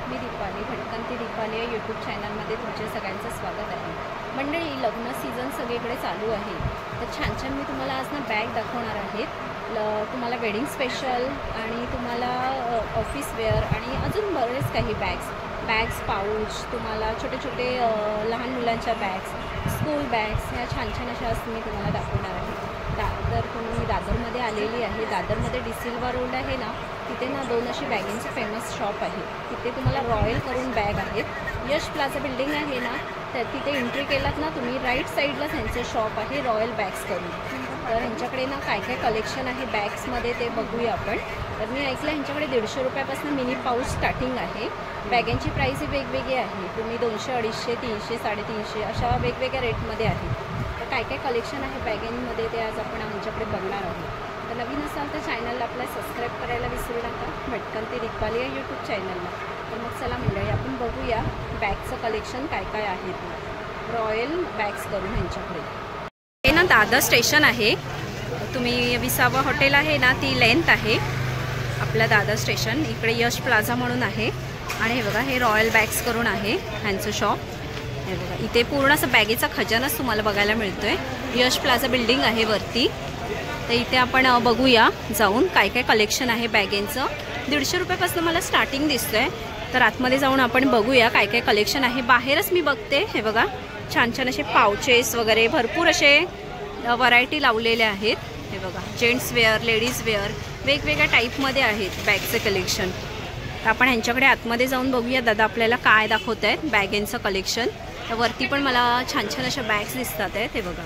मी दीपाली, भटकंती दीपाली या यूट्यूब चॅनलमध्ये तुमच्या सगळ्यांचं स्वागत आहे। मंडळी, लग्न सीझन सगळीकडे चालू आहे, तर छान छान मी तुम्हाला आज ना बॅग दाखवणार आहे। तुम्हाला वेडिंग स्पेशल आणि तुम्हाला ऑफिस वेअर आणि अजून बरेच काही बॅग्स पाऊच, तुम्हाला छोटे छोटे लहान मुलांच्या बॅग्स, स्कूल बॅग्स, ह्या छान छान अशा मी तुम्हाला दाखवणार आहे। मी दादरमध्ये आलेली आहे। दादरमध्ये डिसिल्वा रोड आहे ना, तिथे ना 2 अशी बॅगिंगचे फेमस शॉप आहे। तिथे तुम्हाला रॉयल करून बॅग आहेत। यश प्लाझा बिल्डिंग आहे ना, तर तिथे एंट्री केलात ना तुम्ही, राईट साईडला त्यांचं शॉप आहे रॉयल बॅग्स करून। तर ह्यांच्याकडे ना काय काय कलेक्शन आहे बॅग्समध्ये ते बघूया आपण। तर मी ऐकलं ह्यांच्याकडे 150 रुपयापासून मिनी पाऊच स्टार्टिंग आहे। बॅगांची प्राईस वेगवेगळी आहे, तुम्ही 200, 250, 300, 350 अशा वेगवेगळ्या रेटमध्ये आहे। तर काय काय कलेक्शन आहे बॅगांमध्ये ते आज आपण आमच्याकडे बघणार आहोत। तर नवीन असाल तर चॅनलला आपला सबस्क्राईब करायला विसरू नका, भटकंती दीपाली या यूट्यूब चॅनलला। तर मग चला मंडळी, आपण बघूया बॅगचं कलेक्शन काय काय आहे ते रॉयल बॅग्स करून ह्यांच्याकडे। हे ना दादर स्टेशन आहे, तुम्ही विसावा हॉटेल आहे ना, ती लेंथ आहे आपल्या दादर स्टेशन। इकडे यश प्लाझा म्हणून आहे आणि हे बघा, हे रॉयल बॅग्स करून आहे ह्यांचं शॉप। हे बघा, इथे पूर्ण असं बॅगेचा खजानाच तुम्हाला बघायला मिळतोय। यश प्लाझा बिल्डिंग आहे वरती, तर इथे आपण बघूया जाऊन काय काय कलेक्शन आहे बॅगेंचं। 150 रुपयापासून मला स्टार्टिंग दिसतंय, तर आतमध्ये जाऊन आपण बघूया काय काय कलेक्शन आहे। बाहेरच मी बघते, हे बघा छान छान असे पाउचेस वगैरे भरपूर असे व्हरायटी लावलेले आहेत। हे बघा, जेंट्स वेअर, लेडीज वेअर, वेगवेगळ्या टाईपमध्ये आहेत बॅगचे कलेक्शन। तर आपण ह्यांच्याकडे आतमध्ये जाऊन बघूया दादा आपल्याला काय दाखवत आहेत बॅगेंचं कलेक्शन। तर वरती पण मला छान छान अशा बॅग्स दिसतात आहेत, हे बघा।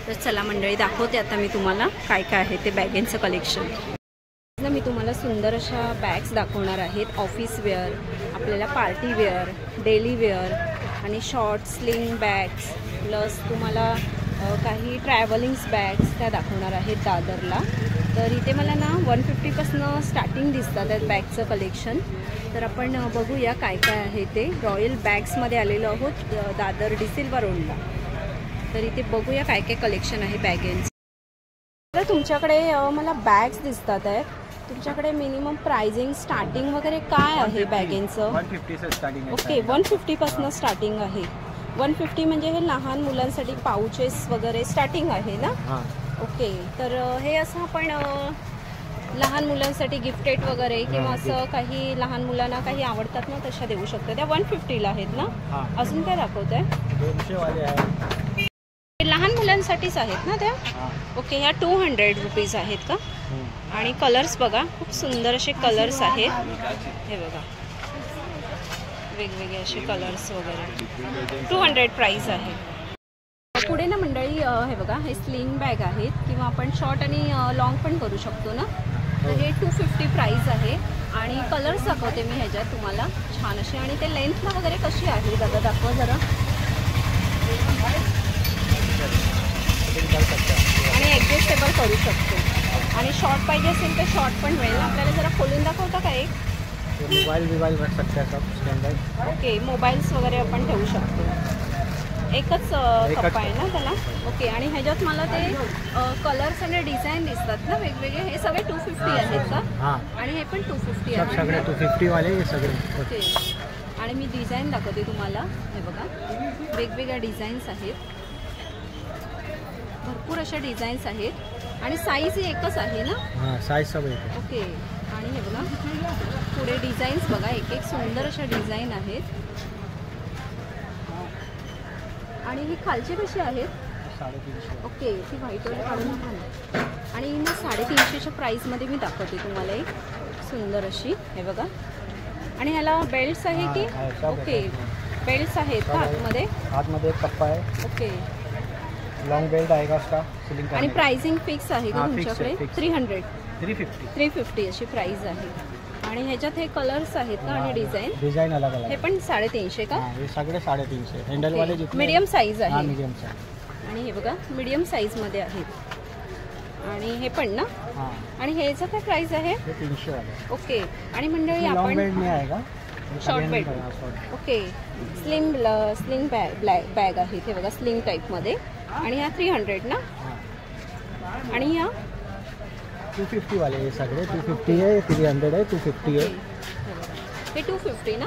तर चला मंडळी, दाखवते आता मी तुम्हाला काय काय आहे ते बॅगेंचं कलेक्शन। मी तुम्हाला सुंदर अशा बॅग्स दाखवणार आहेत, ऑफिस वेअर, आपल्याला पार्टी वेअर, डेली वेअर आणि शॉर्ट स्लिंग बॅग्स, प्लस तुम्हाला काही ट्रॅव्हलिंग्स बॅग्स त्या दाखवणार आहेत दादरला। तर इथे मला ना 150पासून स्टार्टिंग दिसतात आहेत बॅगचं कलेक्शन। तर आपण बघूया काय काय आहे ते। रॉयल बॅग्समध्ये आलेलो आहोत दादर डिसिल्वा रोडला। तर इथे बघूया काय काय कलेक्शन आहे बॅगेंचं। तर तुमच्याकडे मला बॅग्स दिसतात आहेत, तुमच्याकडे मिनिमम प्राइसिंग स्टार्टिंग वगैरे काय आहे बॅगेंचं? 150 स्टार्टिंग आहे। ओके, 150पासून स्टार्टिंग आहे। 150 म्हणजे हे लहान मुलांसाठी पाउचेस वगैरे स्टार्टिंग आहे ना? ओके, तर हे असं आपण लहान मुलांसाठी गिफ्टेड वगैरे किंवा असं काही लहान मुलांना काही आवडतात ना, तशा देऊ शकतो। त्या 150ला आहेत ना? अजून काय दाखवत आहे? 200 वाले आहेत, लहान मुलांसाठीच आहेत ना त्या? ओके, ह्या 200 रुपीज आहेत का? आणि कलर्स बघा, खूप सुंदर असे कलर्स आहेत, हे बघा वेगवेगळे असे कलर्स वगैरे। 200 प्राइस आहे। पुढे ना मंडळी, हे बघा, हे स्लिंग बॅग आहेत किंवा आपण शॉर्ट आणि लॉंग पण करू शकतो ना। तर हे 250 प्राइस आहे आणि कलर्स दाखवते मी ह्याच्यात तुम्हाला छान असे। आणि ते लेंथला वगैरे कशी आहे दादा, दाखवा जरा। आणि ॲडजस्टेबल करू शकतो, आणि शॉर्ट पाहिजे असेल तर शॉर्ट पण मिळेल। आपल्याला जरा खोलून दाखवता का एक? मोबाईल रख सकते हैं सब स्टैंडर्ड। ओके, मोबाईल्स वगैरे आपण ठेवू शकतो। एकच कप्पा आहे ना त्याला? ओके, आणि ह्याच्यात मला ते कलर्स आणि डिझाईन दिसतात ना वेगवेगळे, हे सगळे 250 आहेत का? आणि हे पण 250 आहे? सगळे 250 वाले हे सगळे। ओके, आणि मी डिझाईन दाखवते तुम्हाला, हे बघा वेगवेगळ्या डिझाईन्स आहेत, भरपूर अशा डिझाईन्स आहेत आणि साईज ही एकच आहे ना? हां, साईज सब एक आहे। ओके, आणि हे बघा पुढे डिझाईन्स बघा, एक एक सुंदर अशा डिझाईन आहेत। आणि ही खालची कशी आहेत? 350। ओके, ती व्हाईटवर काढून नका। आणि ना 350च्या प्राईसमध्ये मी दाखवते तुम्हाला एक सुंदर अशी, हे बघा। आणि ह्याला बेल्ट्स आहे की? ओके, बेल्ट्स आहेत का आतमध्ये? आतमध्ये एक कप्पा आहे। ओके, लॉन्ग बेल्ट आएगा उसका सिलिंग का। आणि प्राइसिंग फिक्स आहे का तुमच्याकडे? 300, 350 अशी प्राइस आहे। आणि ह्याच्यात हे कलर्स आहेत का आणि डिझाइन अलग अलग? हे पण 350 का? हे सगळे 350। हँडल वाले जितने मीडियम साईज आहे। Medium size. आणि हे बघा मीडियम साईजमध्ये आहेत। आणि हे पण ना? आणि ह्याचं काय प्राइस आहे? 300 वाले। ओके, आणि मंडळी आपण लॉन्ग बेल्ट में आएगा, short belt. Okay, sling bag आहे, हे बघा स्लिंग टाईपमध्ये। आणि ह्या 300 ना? आणि ह्या 250 वाले, हे सगळे 250 आहे, 300 आहे, 250 आहे। हे 250 ना,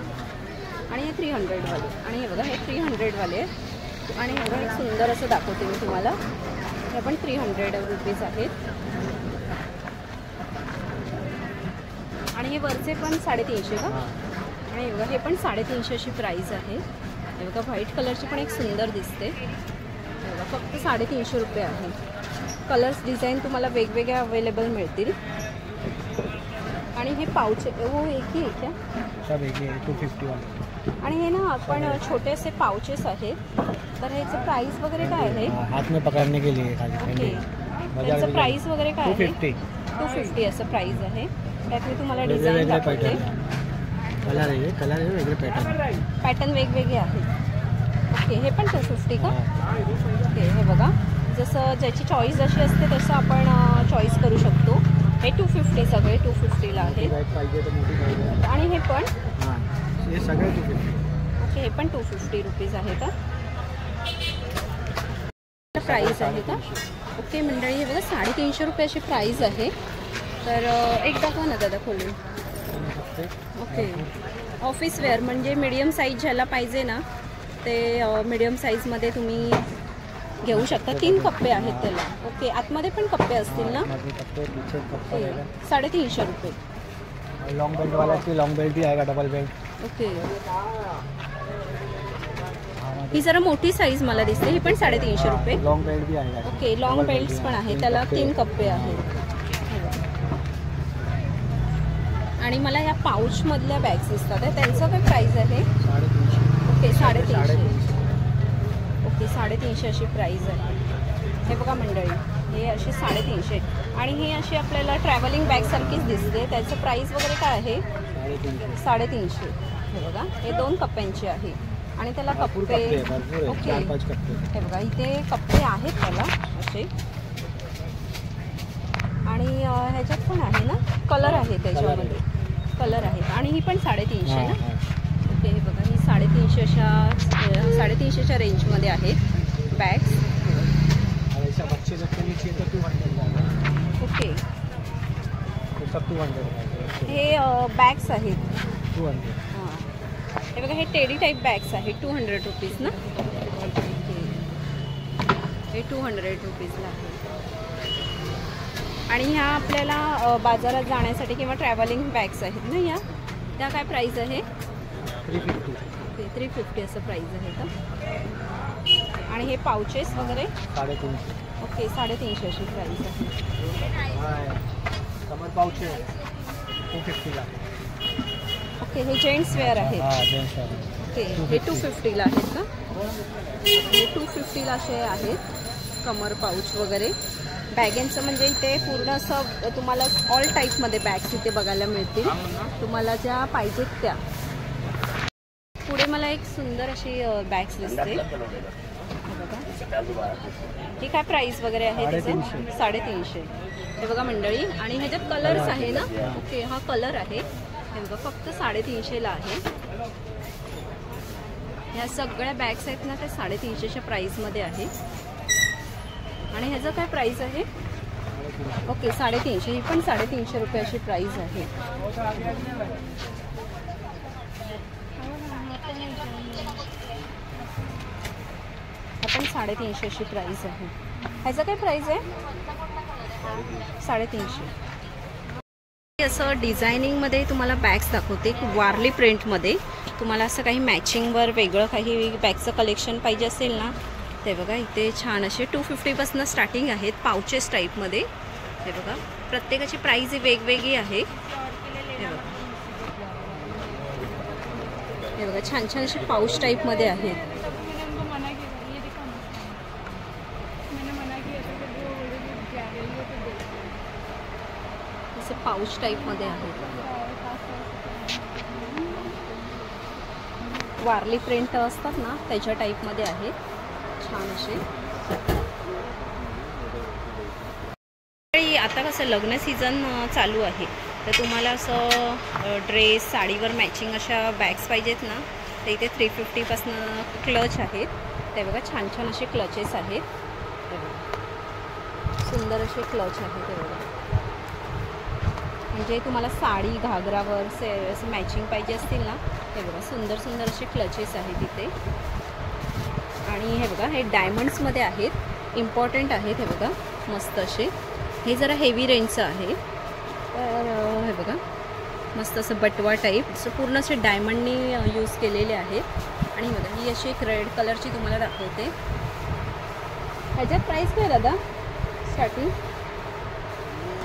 आणि हे 300 वाले, आणि हे बघा हे 300 वाले आहेत. आणि हे बघा एक सुंदर असं दाखवते मी तुम्हाला, हे पण 300 रुपीज आहेत. आणि हे वरचे पण 350 का, आणि हे बघा हे पण 350 अशी प्राईस आहे. हे बघा व्हाईट कलरची पण एक सुंदर दिसते. हे बघा फक्त 350 रुपये आहे. कलर्स डिझाईन तुम्हाला वेगवेगळे अवेलेबल मिळतील. आणि हे पाऊच हो एक ही आहे सब एक ही है 250 वाले. आणि हे ना आपण छोटे असे पाउचेस आहेत, तर ह्याचं प्राईस वगैरे काय आहे? हाथ में पकड़ने के लिए ओके, त्याचं प्राईस वगैरे काय आहे? 250 असं प्राईस आहे. त्यात मी तुम्हाला डिझाईन दाखवते. कलर आहे वेगळे पॅटर्न वेगवेगळे आहेत. ओके, हे पण 250 का? ओके, हे बघा जसं ज्याची चॉईस जशी असते तसं आपण चॉईस करू शकतो. हे 250 सगळे 250ला आहे. आणि हे पण हे सगळे 250. ओके, हे पण 250 रुपीज आहे का? प्राईस आहे का? ओके मंडळी, हे बघा 350 रुपये अशी प्राईस आहे. तर एक दाखवा ना दादा खोलून. ओके, ऑफिस वेअर म्हणजे मीडियम साईज ज्याला पाहिजे ना ते मीडियम साईजमध्ये तुम्ही घेऊ शकता. 3 कप्पे आहेत त्याला. ओके, आतमध्ये पण कप्पे असतील ना? 350 रुपये. लॉन्ग बेल्ट वाला की लॉन्ग बेल्ट भी आएगा, डबल बेल्ट. ओके, ही जरा मोठी साईज मला दिसते. ही पण 350 रुपये. लॉन्ग बेल्ट भी आएगा. ओके, लॉन्ग बेल्ट्स पण आहे त्याला. 3 कप्पे आहेत. आणि मला या पाऊचमधल्या बॅग्स दिसतात आहे, त्यांचं काय प्राईस आहे? 350. ओके, 350. ओके, 350 अशी प्राईस आहे. हे बघा मंडळी, हे असे 350. आणि हे अशी आपल्याला ट्रॅव्हलिंग बॅगसारखीच दिसते. त्याचं प्राईस वगैरे काय आहे? 350. हे बघा हे 2 कप्प्यांचे आहे. आणि त्याला कप्पे, ओके हे बघा इथे कप्पे आहेत त्याला असे. आणि ह्याच्यात पण आहे ना कलर आहे, त्याच्यामध्ये कलर आहेत. आणि ही पण 350 ना. ओके, हे बघा ही 350 अशा 350च्या रेंजमध्ये आहेत बॅग्स. ओके, हे बॅग्स आहेत 200. हां, हे बघा हे टेडी टाईप बॅग्स आहेत 200 रुपीज ना. हे 200 रुपीजला आहे. आणि ह्या आपल्याला बाजारात जाण्यासाठी किंवा ट्रॅव्हलिंग बॅग्स आहेत ना ह्या, त्या काय प्राईस आहे? 350. ओके, 350 असं प्राईस आहे का? आणि हे पाउचेस वगैरे 350. ओके, 350 अशी प्राईस आहे. कमर पाउच है 250ला. ओके, हे जेंट्स वेअर आहेत. Gents wear. ओके, हे 250ला आहेत का? हे 250ला असे आहेत कमर पाऊच वगैरे. बॅगेंचं म्हणजे इथे पूर्ण असं तुम्हाला ऑल टाईपमध्ये बॅग्स इथे बघायला मिळतील, तुम्हाला ज्या पाहिजेत त्या. पुढे मला एक सुंदर अशी बॅग्स दिसते. बघा ही काय प्राईस वगैरे आहे त्याचं? 350. हे बघा मंडळी, आणि ह्याच्यात कलर्स आहे ना. ओके, हा कलर आहे. हे बघा फक्त 350ला आहे. ह्या सगळ्या बॅग्स आहेत ना त्या 350च्या प्राईसमध्ये आहे. आणि ह्याचं काय प्राईस आहे? ओके, 350. ही पण 350 रुपये अशी प्राईस आहे. आपण 350 अशी प्राईस आहे. ह्याचं काय प्राईस आहे? 350. असं डिझायनिंगमध्ये तुम्हाला बॅग्स दाखवते, वारली प्रिंटमध्ये. तुम्हाला असं काही मॅचिंगवर वेगळं काही बॅगचं कलेक्शन पाहिजे असेल ना, ते बघा इथे छान असे 250पासून स्टार्टिंग आहेत पाउचेस टाईपमध्ये. हे बघा प्रत्येकाची प्राईस वेगवेगळी आहे. हे बघा छान छान असे पाऊच टाईपमध्ये आहेत. असे पाऊच टाईपमध्ये आहेत. वारली प्रिंट असतात ना त्याच्या टाईपमध्ये आहेत छान असे. आता कसं लग्न सीझन चालू आहे, तर तुम्हाला असं ड्रेस साडीवर मॅचिंग अशा बॅग्स पाहिजेत ना, तर इथे 350पासून क्लच आहेत. ते बघा छान छान असे क्लचेस आहेत. सुंदर असे क्लच आहेत. ते बघा म्हणजे तुम्हाला साडी घागरावर असं मॅचिंग पाहिजे असतील ना, हे बघा सुंदर सुंदर असे क्लचेस आहेत इथे. आणि हे बघा हे डायमंड्समध्ये आहेत, इम्पॉर्टंट आहेत. हे बघा मस्त असे, हे जरा हेवी रेंजचं आहे. तर हे बघा मस्त असं बटवा टाईप, असं पूर्ण असे डायमंडनी यूज केलेले आहेत. आणि बघा ही अशी एक रेड कलरची तुम्हाला दाखवते. ह्याच्यात प्राईस काय दादा स्टार्टिंग?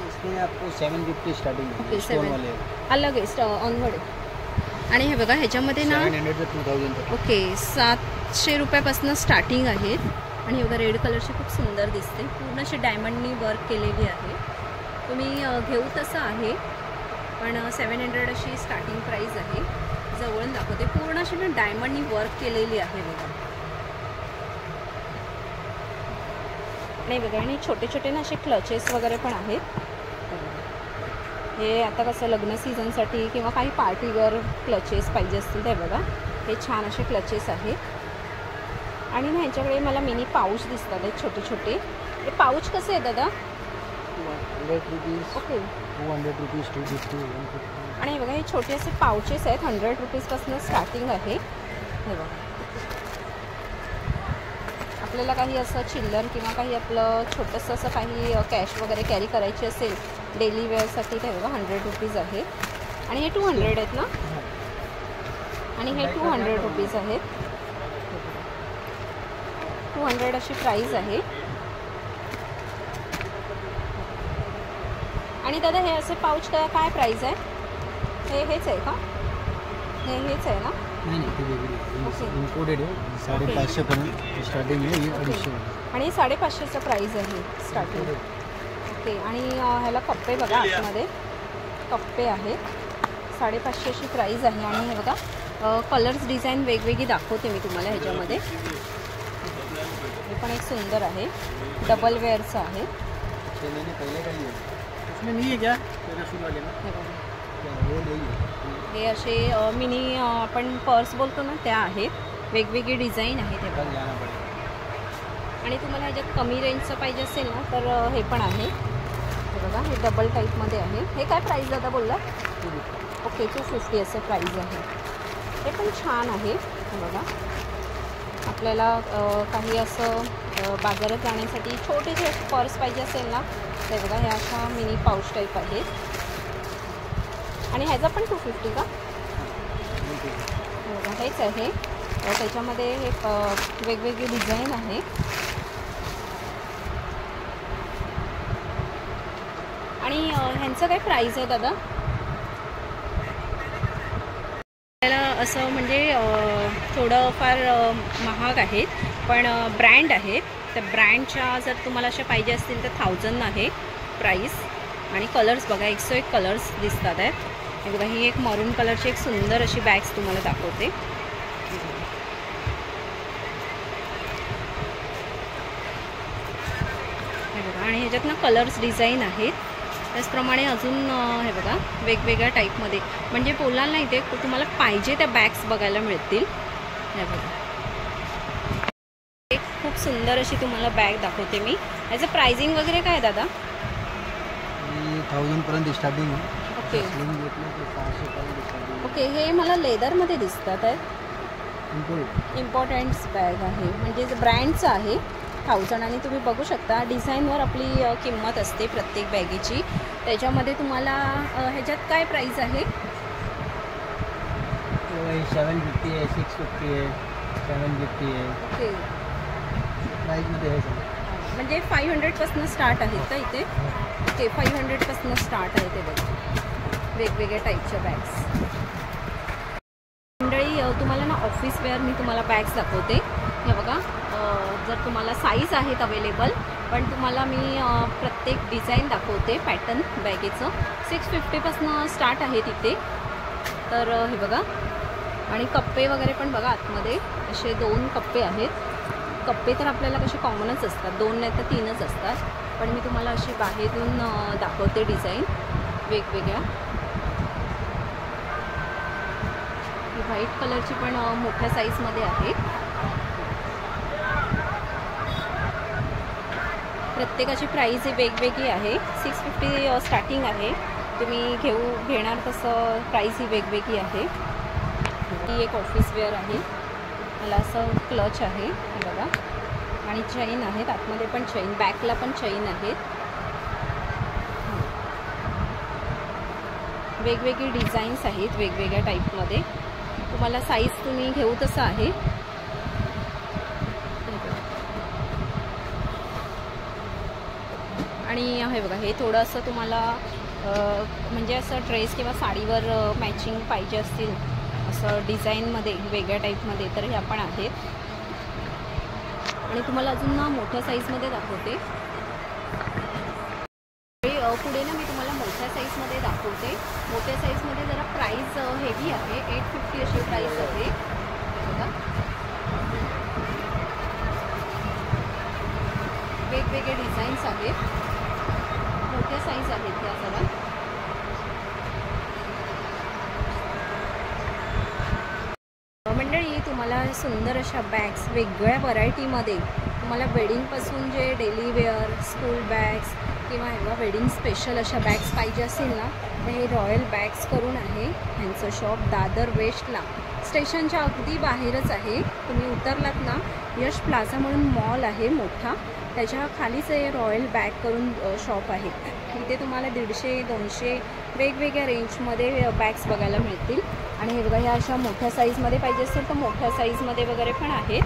इसमें आपको 750 स्टार्टिंग है. ओके, स्टोन 7 वाले अलग आहे ऑनवर्ड. आणि हे बघा ह्याच्यामध्ये ना 700 से 2000 तक. ओके 700 रुपयापासून स्टार्टिंग आहेत. आणि हे बघा रेड कलरची खूप सुंदर दिसते, पूर्ण अशी डायमंडनी वर्क केलेली आहे. तुम्ही घेऊ तसं आहे, पण 700 अशी स्टार्टिंग प्राईस आहे. जवळून दाखवते, पूर्ण अशी ना डायमंडनी वर्क केलेली आहे बघा. नाही बघा, आणि छोटे छोटे ना असे क्लचेस वगैरे पण आहेत. हे आता कसं लग्न सीझनसाठी किंवा काही पार्टीवर क्लचेस पाहिजे असतील ते बघा, हे छान असे क्लचेस आहेत. आणि ना ह्यांच्याकडे मला मिनी पाऊच दिसतात आहेत छोटे छोटे. हे पाऊच कसे आहे दादा? 100 रुपीज. Okay 200 rupees, 250, 150. आणि हे बघा हे छोटे असे पाऊचेस आहेत, 100 रुपीजपासून स्टार्टिंग आहे. हे बघा आपल्याला काही असं चिल्लर किंवा काही आपलं छोटंसं असं काही कॅश वगैरे कॅरी करायची असेल डेली वेअरसाठी, ते बघा 100 रुपीज आहे. आणि हे 200 आहेत ना, आणि हे 200 रुपीज आहेत. 200 अशी प्राईस आहे. आणि दादा हे असे पाऊच काय प्राईस आहे? हेच आहे का? हेच आहे ना? नाही नाही, ते वेगळी ओके. इम्पोर्टेड आहे. 550 पर्यंत स्टार्टिंग आहे. हे 250. आणि 550चं प्राईस आहे स्टार्टिंग. ओके. आणि ह्याला कप्पे बघा, आतमध्ये कप्पे आहेत. 550 अशी प्राईस आहे. आणि हे बघा कलर्स डिझाईन वेगवेगळी दाखवते मी तुम्हाला ह्याच्यामध्ये. हे पण एक सुंदर आहे, डबल वेअरचं आहे. 6 महीने पहले का ही है. उसमें नहीं है क्या पैराशूट वाले में? हे बघा वो नहीं है. हे असे मिनी आपण पर्स बोलतो ना, त्या आहेत. वेगवेगळी डिझाईन आहेत हे कल बघा. जाना पड़ेगा. आणि तुम्हाला ह्याच्यात कमी रेंजचं पाहिजे असेल ना, तर हे पण आहे. हे बघा हे डबल टाईपमध्ये आहे. हे काय प्राईस दादा बोलला? ओके 250 असं प्राईस आहे. हे पण छान आहे. हे बघा आपल्याला काही असं बाजारात जाण्यासाठी छोटे जे पर्स पाहिजे असेल ना, ते बघा ह्या अशा मिनी पाऊच टाईप आहेत. आणि ह्याचा पण 250 का? हो का, हेच आहे. त्याच्यामध्ये हे वेगवेगळी डिझाईन आहे. आणि ह्यांचं काय प्राईस आहे दादा? आपल्याला असं म्हणजे थोडं फार महाग आहेत, पण ब्रँड आहेत. त्या ब्रँडच्या जर तुम्हाला अशा पाहिजे असतील तर 1000 आहे प्राईस. आणि कलर्स बघा 101 कलर्स दिसतात आहेत. हे बघा ही एक मरून कलरची एक सुंदर अशी बॅग्स तुम्हाला दाखवते. हे बघा, आणि ह्याच्यात ना कलर्स डिझाईन आहेत. त्याचप्रमाणे अजून हे बघा वेगवेगळ्या टाईपमध्ये, म्हणजे बोलाल नाही ते तुम्हाला पाहिजे त्या बॅग्स बघायला मिळतील. हे बघा एक खूप सुंदर अशी तुम्हाला बॅग दाखवते मी. ह्याचं प्राइसिंग वगैरे काय दादा? 1000 पर्यंत स्टार्टिंग आहे. Okay okay. ओके. हे मला लेदरमध्ये दिसतात आहेत. इम्पोर्टेड इम्पॉर्टंट्स बॅग आहे, म्हणजे ब्रँडचं आहे. 1000. आणि तुम्ही बघू शकता डिझाईनवर आपली किंमत असते प्रत्येक बॅगेची. त्याच्यामध्ये तुम्हाला ह्याच्यात काय प्राईस आहे? 750 आहे, 650 आहे, 750 आहे. ओके. प्राईजमध्ये आहे सगळं. म्हणजे 500पासून स्टार्ट आहेत का इथे? ओके 500पासून स्टार्ट आहे ते बघा वेगवेगळ्या टाईपच्या बॅग्स. मंडळी तुम्हाला ना ऑफिस वेअर मी तुम्हाला बॅग्स दाखवते. हे बघा जर तुम्हाला साईज आहेत अवेलेबल, पण तुम्हाला मी प्रत्येक डिझाईन दाखवते पॅटर्न बॅगेचं. 650पासून स्टार्ट आहे तिथे. तर हे बघा, आणि कप्पे वगैरे पण बघा आतमध्ये असे 2 कप्पे आहेत. कप्पे तर आपल्याला कसे कॉमनच असतात, 2 नाही तर 3च असतात, पण मी तुम्हाला अशी बाहेरून दाखवते डिझाईन वेगवेगळ्या. ही व्हाईट कलरची पण मोठ्या साईजमध्ये आहे. प्रत्येकाची प्राईस ही वेगवेगळी आहे. 650 स्टार्टिंग आहे. तुम्ही घेणार तसं प्राईस ही वेगवेगळी आहे. ही एक ऑफिस वेअर आहे. मला असं क्लच आहे हे बघा, आणि चेन आहेत, आतमध्ये पण चेन, बॅकला पण चेन आहेत. वेगवेगळी डिझाईन्स आहेत वेगवेगळ्या टाईपमध्ये. तुम्हाला साईज तुम्ही घेऊ तसं आहे. आणि हे बघा, हे थोडंसं तुम्हाला म्हणजे असं ड्रेस किंवा साडीवर मॅचिंग पाहिजे असतील असं डिझाईनमध्ये वेगळ्या टाईपमध्ये, तर ह्या पण आहेत. आणि तुम्हाला अजून ना मोठ्या साईजमध्ये दाखवते. पुढे ना मी तुम्हाला मोठ्या साईजमध्ये दाखवते. मोठ्या साईजमध्ये जरा प्राईस हेवी आहे. 850 अशी प्राईस आहे बघा. वेगवेगळे डिझाईन्स आहेत, मोठ्या साईज आहेत त्या जरा. मंडळी, तुम्हाला सुंदर अशा बॅग्स वेगळ्या व्हरायटीमध्ये, तुम्हाला वेडिंगपासून जे डेली वेअर, स्कूल बॅग्स किंवा ह्याला वेडिंग स्पेशल अशा बॅग्स पाहिजे असतील ना, तर हे रॉयल बॅग्स करून आहे. ह्यांचं शॉप दादर वेस्टला स्टेशनच्या अगदी बाहेरच आहे. तुम्ही उतरलात ना, यश प्लाझा म्हणून मॉल आहे मोठा, त्याच्या खालीच हे रॉयल बॅग करून शॉप आहे. इथे तुम्हाला 150-200 वेगवेगळ्या रेंजमध्ये बॅग्स बघायला मिळतील. आणि हे बघा, ह्या अशा मोठ्या साईजमध्ये पाहिजे असेल तर मोठ्या साईजमध्ये वगैरे पण आहेत.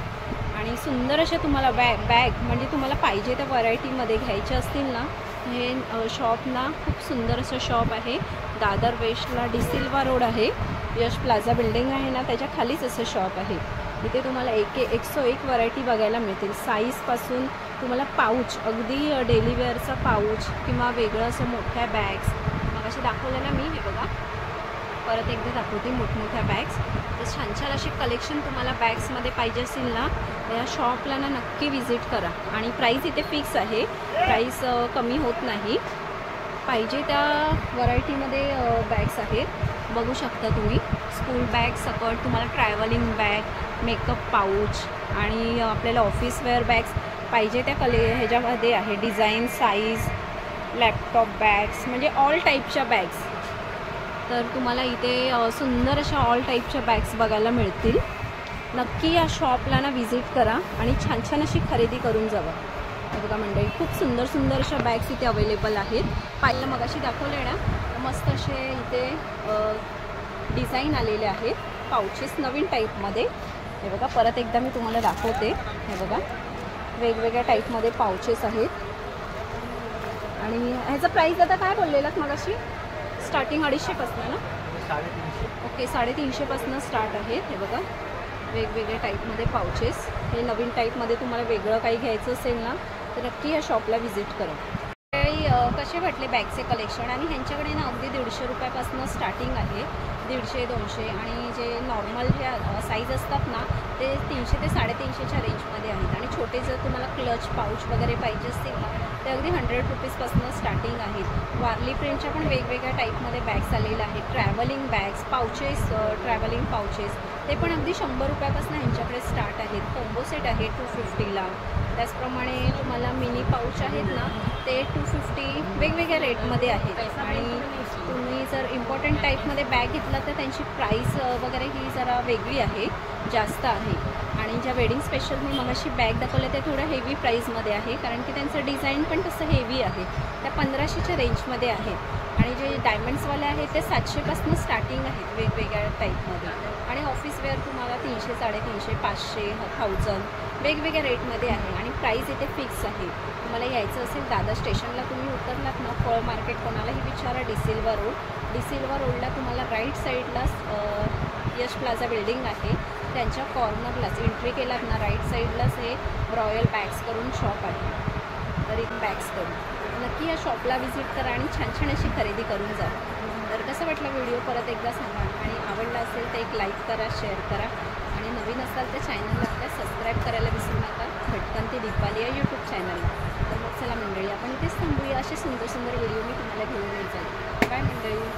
आणि सुंदर अशा तुम्हाला बॅग म्हणजे तुम्हाला पाहिजे त्या व्हरायटीमध्ये घ्यायचे असतील ना, हे शॉप ना खूप सुंदर असं शॉप आहे. दादर वेस्टला डिसिल्वा रोड आहे, यश प्लाझा बिल्डिंग आहे ना, त्याच्या खालीच असं शॉप आहे. इथे तुम्हाला 101 व्हरायटी बघायला मिळतील. साईजपासून तुम्हाला पाऊच, अगदी डेली वेअरचा पाऊच किंवा वेगळं असं मोठ्या बॅग्स मग असे दाखवलं ना मी. हे बघा, परत एकदा दाखवते मोठमोठ्या बॅग्स. तर छान छान असे कलेक्शन तुम्हाला बॅग्समध्ये पाहिजे असेल ना, या शॉपला ना नक्की विजिट करा. आणि प्राईस इथे फिक्स आहे, प्राईस कमी होत नाही. पाहिजे त्या व्हरायटीमध्ये बॅग्स आहेत, बघू शकता तुम्ही. स्कूल बॅग सकट तुम्हाला ट्रॅव्हलिंग बॅग, मेकअप पाऊच आणि आपल्याला ऑफिस वेअर बॅग्स पाहिजे त्या ह्याच्यामध्ये आहे. डिझाईन, साईज, लॅपटॉप बॅग्स म्हणजे ऑल टाईपच्या बॅग्स. तर तुम्हाला इथे सुंदर अशा ऑल टाईपच्या बॅग्स बघायला मिळतील. नक्की या शॉपला ना व्हिजिट करा आणि छान छान अशी खरेदी करून जावा. बघा मंडळी, खूप सुंदर सुंदर अशा बॅग्स इथे अवेलेबल आहेत. पाहिलं मगाशी दाखवले ना, मस्त असे इथे डिझाईन आलेले आहेत पाऊचेस नवीन टाईपमध्ये. हे बघा, परत एकदा मी तुम्हाला दाखवते. हे बघा, वेगवेगळ्या टाईपमध्ये पाऊचेस आहेत. आणि ह्याचं प्राईस आता काय बोललेलात मगाशी? स्टार्टिंग 250पासून ना? 350. ओके, 350पासून स्टार्ट आहेत. हे बघा, वेगवेगळ्या टाईपमध्ये पाऊचेस. हे नवीन टाईपमध्ये तुम्हाला वेगळं काही घ्यायचं असेल ना, तर नक्की या शॉपला व्हिजिट करा. कसे वाटले बॅगचे कलेक्शन? आणि ह्यांच्याकडे ना अगदी 150 रुपयापासून स्टार्टिंग आहे, 150-200. आणि जे नॉर्मल ज्या साईज असतात ना, ते 300 ते 350च्या रेंजमध्ये आहेत. आणि छोटे जर तुम्हाला क्लच पाऊच वगैरे पाहिजे असतील ना, ते अगदी 100 रुपीजपासून स्टार्टिंग आहेत. वारली प्रिंटच्या पण वेगवेगळ्या टाईपमध्ये बॅग्स आलेल्या आहेत. Travelling bags, pouches, travelling pouches ते पण अगदी 100 रुपयापासून ह्यांच्याकडे स्टार्ट आहेत. कॉम्बो सेट आहे 250ला. त्याचप्रमाणे तुम्हाला मिनी पाऊच आहेत ना, ते 250 वेगवेगळ्या रेटमध्ये आहेत. आणि तुम्ही जर इम्पॉर्टंट टाईपमध्ये बॅग घेतला तर त्यांची प्राईस वगैरे ही जरा वेगळी आहे, जास्त आहे. आणि ज्या वेडिंग स्पेशल मी मगाशी बॅग दाखवल्या त्या थोड्या हेवी प्राईजमध्ये आहे, कारण की त्यांचं डिझाईन पण तसं हेवी आहे. त्या 1500च्या रेंजमध्ये आहेत. आणि जे डायमंड्सवाले आहेत ते 700पासून स्टार्टिंग आहेत वेगवेगळ्या टाईपमध्ये. आणि ऑफिस वेअर तुम्हाला 300, 350, 500, 1000 वेगवेगळ्या रेटमध्ये आहे. आणि प्राईस इथे फिक्स आहे. तुम्हाला यायचं असेल दादर स्टेशनला, तुम्ही उतरलात ना, फळ मार्केट कोणालाही विचारा, डिसिल्वा रोडला तुम्हाला राईट साईडलाच यश प्लाझा बिल्डिंग आहे, त्यांच्या कॉर्नरलाच एंट्री केलात ना, राईट साईडलाच हे रॉयल बॅग्स करून शॉप आहे. तर एक बॅग्स करून नक्की या शॉपला व्हिजिट करा आणि छान छान अशी खरेदी करून जा. तर कसं वाटलं व्हिडिओ परत एकदा सांगा. आणि आवडला असेल तर एक लाईक करा, शेअर करा. आणि नवीन असाल तर चॅनलला आपल्या सबस्क्राईब करायला विसरू नका, खटकन ती दीपाली या यूट्यूब चॅनलला. तर मग चला मंडळी, आपण इथेच थांबूया. असे सुंदर सुंदर व्हिडिओ मी तुम्हाला घेऊन येत जाईल. बाय मंडळी.